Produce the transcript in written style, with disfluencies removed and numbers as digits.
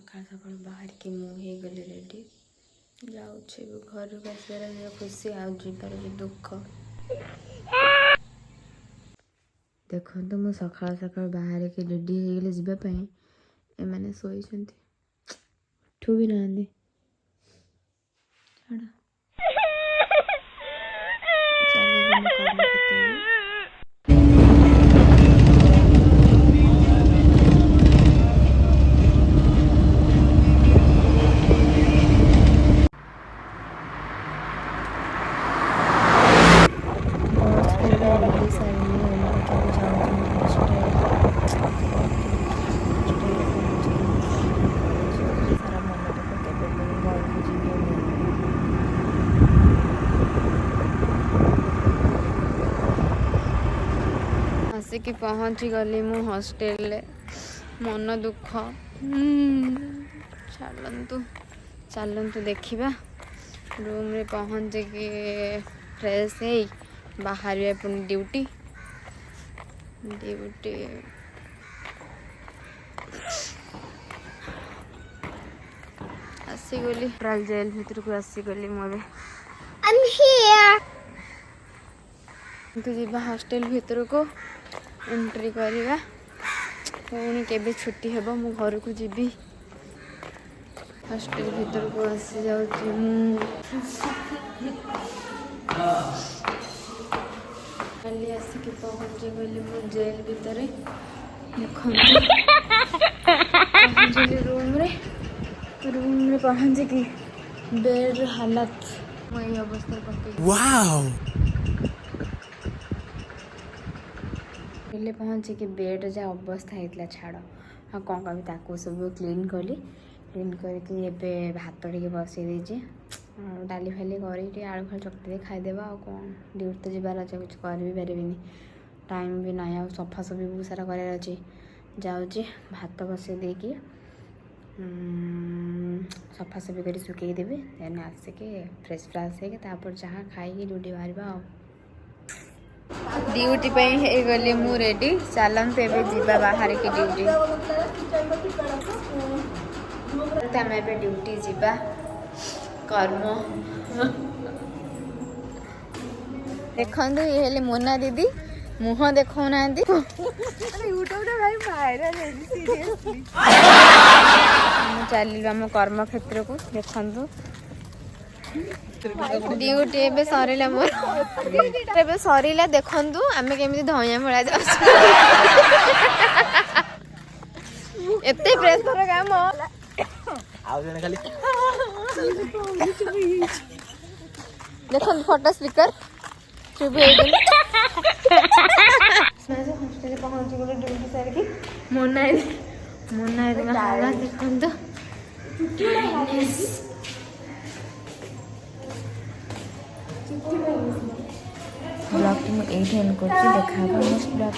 सकाल सकाल बाहर के मुहे गले रेडी जाऊे घर को आसार खुशी आबार भी दुख देखो तो मु सकाल सकाल बाहर के रेडी हो गले जावाई एमाने शोई उठू भी ना आसिक पहुँची गली मु हॉस्टेल मन दुख चलतु देखा रूम रे पहुँचिकी फ्रेश हो बाहर पुणी ड्यूटी आसीगली प्राल जेल भीतर को आसीगली मुझे तो जीवा हॉस्टेल भीतर को एंट्री करवा पुणी केबे छुट्टी हेबो मु घर को जीवी हॉस्टेल भीतर को आसी जाऊँ खाली आसिक पहुँची गली मु जेल भीतर पहुँचली रूम रे पहुँची की बेड हालत वही अवस्था पकड़ पहले पहुँची कि बेड जहाँ अवस्था होता छाड़ हाँ कौन कभी ताकू सब क्लीन कली क्लीन करके एबे भात टे बसई देचे डाली फाली कर आलू फालू चकटी खाईदेवा आ कौन ड्यूटी तो जबार अच्छे कुछ कर भी पारे टाइम भी ना आ सफा सफी बहुत सारा करार अच्छे जाऊँगी भात बसई देकी सफा सफी कर सुखई देवी देन आसिके फ्रेश फ्राश होकर जहाँ खाई ड्यूटी बाहर ड्यूटी पे हे गली मु रेडी चलते जीवा बाहर की ड्यूटी आम ए ड्यूटी जीवा कर्म देखु ये मोना दीदी मुह देखो ना चल आम कर्म क्षेत्र को देखु ड्यूटी एबे सरीला मोर एबे सरीला देखंतु आमे केमिति धइया भळा जा एते प्रेशर काम आउ जने खाली देखंतु फोटो स्पीकर चुप हो गेल मैं हॉस्टल पहुंच गेल ड्यूटी सारी की मोना का हालत देखंतु ब्लॉग तो मुझे एंड कर देखा नेक्स्ट ब्लॉग।